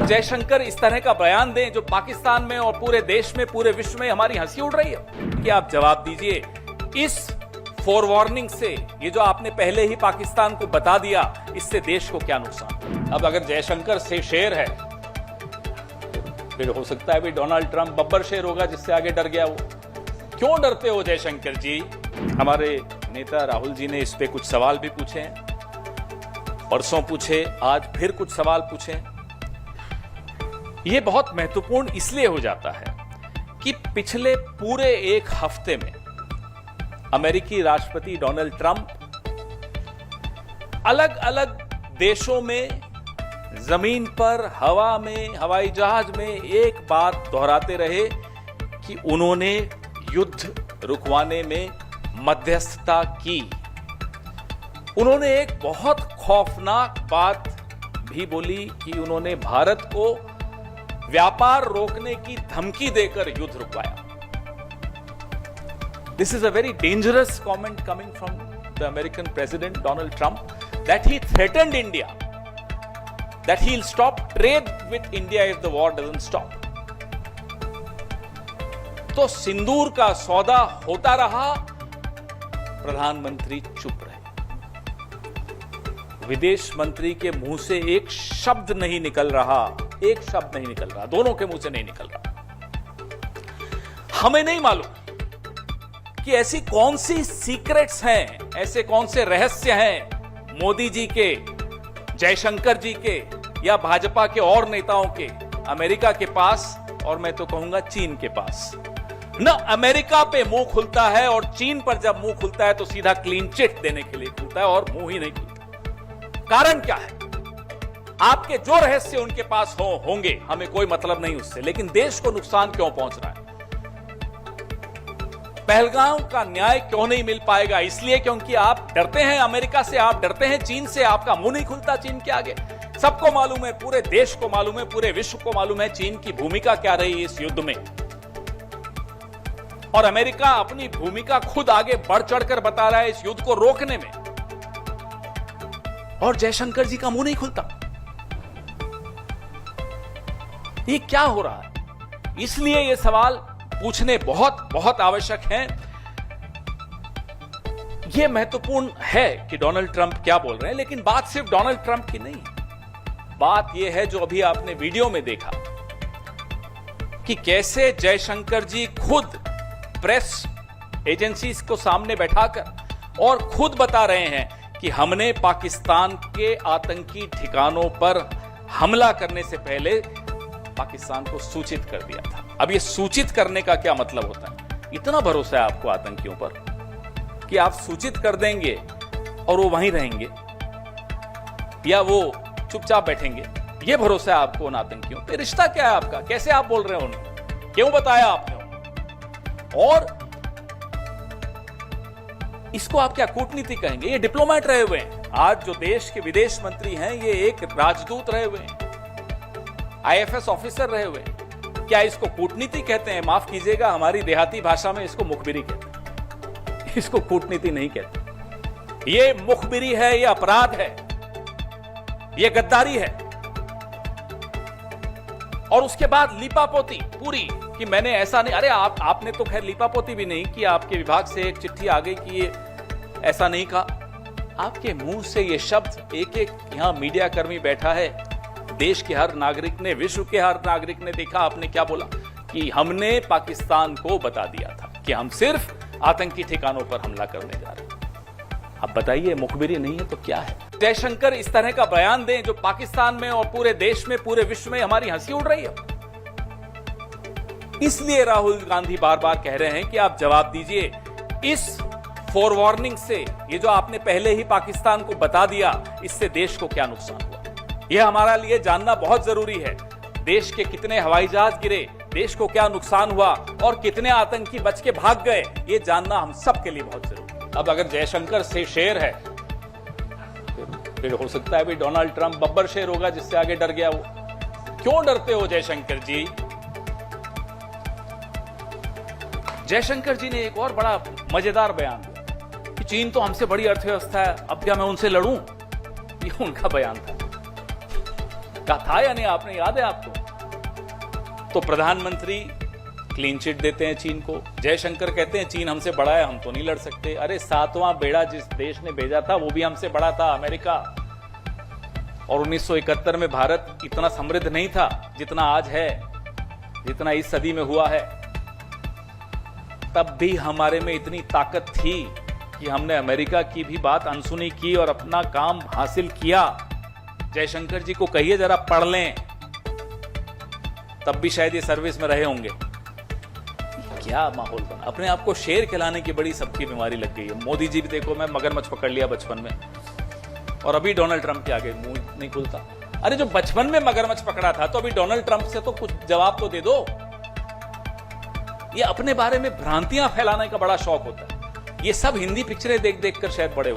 अब जयशंकर इस तरह का बयान दें जो पाकिस्तान में और पूरे देश में, पूरे विश्व में हमारी हंसी उड़ रही है कि आप जवाब दीजिए, इस फोरवार्निंग से, ये जो आपने पहले ही पाकिस्तान को बता दिया, इससे देश को क्या नुकसान। अब अगर जयशंकर से शेर है, फिर हो सकता है भी डोनाल्ड ट्रंप बब्बर शेर होगा जिससे आगे डर गया वो। क्यों डरते हो जयशंकर जी? हमारे नेता राहुल जी ने इस पे कुछ सवाल भी पूछे हैं, परसों पूछे, आज फिर कुछ सवाल पूछे। यह बहुत महत्वपूर्ण इसलिए हो जाता है कि पिछले पूरे एक हफ्ते में अमेरिकी राष्ट्रपति डोनाल्ड ट्रंप अलग अलग देशों में, जमीन पर, हवा में, हवाई जहाज में एक बात दोहराते रहे कि उन्होंने युद्ध रुकवाने में मध्यस्थता की। उन्होंने एक बहुत खौफनाक बात भी बोली कि उन्होंने भारत को व्यापार रोकने की धमकी देकर युद्ध रुकवाया। This is a very dangerous comment coming from the American President Donald Trump, that he threatened India, that he'll stop trade with India if the war doesn't stop. तो सिंदूर का सौदा होता रहा, प्रधानमंत्री चुप रहे। विदेश मंत्री के मुंह से एक शब्द नहीं निकल रहा, एक शब्द नहीं निकल रहा, दोनों के मुंह से नहीं निकल रहा। हमें नहीं मालूम कि ऐसी कौन सी सीक्रेट्स हैं, ऐसे कौन से रहस्य हैं मोदी जी के, जयशंकर जी के या भाजपा के और नेताओं के अमेरिका के पास, और मैं तो कहूंगा चीन के पास। न अमेरिका पे मुंह खुलता है, और चीन पर जब मुंह खुलता है तो सीधा क्लीन चिट देने के लिए खुलता है, और मुंह ही नहीं खुलता। कारण क्या है? आपके जो रहस्य उनके पास होंगे, हमें कोई मतलब नहीं उससे, लेकिन देश को नुकसान क्यों पहुंच रहा है? पहलगाम का न्याय क्यों नहीं मिल पाएगा? इसलिए क्योंकि आप डरते हैं अमेरिका से, आप डरते हैं चीन से, आपका मुंह नहीं खुलता चीन के आगे। सबको मालूम है, पूरे देश को मालूम है, पूरे विश्व को मालूम है चीन की भूमिका क्या रही इस युद्ध में, और अमेरिका अपनी भूमिका खुद आगे बढ़ चढ़कर बता रहा है इस युद्ध को रोकने में, और जयशंकर जी का मुंह नहीं खुलता। ये क्या हो रहा है? इसलिए ये सवाल पूछने बहुत बहुत आवश्यक हैं। यह महत्वपूर्ण है कि डोनाल्ड ट्रंप क्या बोल रहे हैं, लेकिन बात सिर्फ डोनाल्ड ट्रंप की नहीं है। बात यह है जो अभी आपने वीडियो में देखा कि कैसे जयशंकर जी खुद प्रेस एजेंसीज को सामने बैठाकर और खुद बता रहे हैं कि हमने पाकिस्तान के आतंकी ठिकानों पर हमला करने से पहले पाकिस्तान को सूचित कर दिया था। अब ये सूचित करने का क्या मतलब होता है? इतना भरोसा है आपको आतंकियों पर कि आप सूचित कर देंगे और वो वहीं रहेंगे, या वो चुपचाप बैठेंगे? ये भरोसा है आपको उन आतंकियों पे? रिश्ता क्या है आपका? कैसे आप बोल रहे हो उन्हें? क्यों बताया आपने? और इसको आप क्या कूटनीति कहेंगे? ये डिप्लोमेट रहे हुए हैं। आज जो देश के विदेश मंत्री हैं, ये एक राजदूत रहे हुए हैं, आईएफएस ऑफिसर रहे हुए हैं। क्या इसको कूटनीति कहते हैं? माफ कीजिएगा, हमारी देहाती भाषा में इसको मुखबिरी कहते हैं, इसको कूटनीति नहीं कहते। ये मुखबिरी है, ये अपराध है, ये गद्दारी है। और उसके बाद लीपापोती पूरी कि मैंने ऐसा नहीं। अरे आपने तो खैर लीपापोती भी नहीं की, आपके विभाग से एक चिट्ठी आ गई कि ये ऐसा नहीं कहा। आपके मुंह से ये शब्द, एक एक यहां मीडिया कर्मी बैठा है, देश के हर नागरिक ने, विश्व के हर नागरिक ने देखा आपने क्या बोला कि हमने पाकिस्तान को बता दिया था कि हम सिर्फ आतंकी ठिकानों पर हमला करने जा रहे हैं। अब बताइए, मुखबिरी नहीं है तो क्या है? जयशंकर इस तरह का बयान दें जो पाकिस्तान में और पूरे देश में, पूरे विश्व में हमारी हंसी उड़ रही है। इसलिए राहुल गांधी बार बार कह रहे हैं कि आप जवाब दीजिए, इस फोरवार्निंग से, ये जो आपने पहले ही पाकिस्तान को बता दिया, इससे देश को क्या नुकसान हुआ। यह हमारा लिए जानना बहुत जरूरी है। देश के कितने हवाई जहाज गिरे, देश को क्या नुकसान हुआ, और कितने आतंकी बच के भाग गए, यह जानना हम सबके लिए बहुत जरूरी है। अब अगर जयशंकर से शेर है, फिर हो सकता है भी डोनाल्ड ट्रंप बब्बर शेर होगा जिससे आगे डर गया वो। क्यों डरते हो जयशंकर जी? जयशंकर जी ने एक और बड़ा मजेदार बयान दिया कि चीन तो हमसे बड़ी अर्थव्यवस्था है, अब क्या मैं उनसे लड़ूं? ये उनका बयान था। कहा था या नहीं, आपने याद है आपको? तो प्रधानमंत्री क्लीन चिट देते हैं चीन को। जयशंकर कहते हैं चीन हमसे बड़ा है, हम तो नहीं लड़ सकते। अरे 7वां बेड़ा जिस देश ने भेजा था वो भी हमसे बड़ा था, अमेरिका। और 1971 में भारत इतना समृद्ध नहीं था जितना आज है, जितना इस सदी में हुआ है। तब भी हमारे में इतनी ताकत थी कि हमने अमेरिका की भी बात अनसुनी की और अपना काम हासिल किया। जयशंकर जी को कहिए जरा पढ़ लें, तब भी शायद ये सर्विस में रहे होंगे। क्या माहौल बना, अपने आप को शेर खिलाने की बड़ी सबकी बीमारी लग गई है। मोदी जी भी देखो, मैं मगरमच्छ पकड़ लिया बचपन में, और अभी डोनाल्ड ट्रंप के आगे मुंह नहीं खुलता। अरे जो बचपन में मगरमच्छ पकड़ा था, तो अभी डोनाल्ड ट्रंप से तो कुछ जवाब तो दे दो। ये अपने बारे में भ्रांतियां फैलाने का बड़ा शौक होता है। ये सब हिंदी पिक्चरें देख देख कर शायद बड़े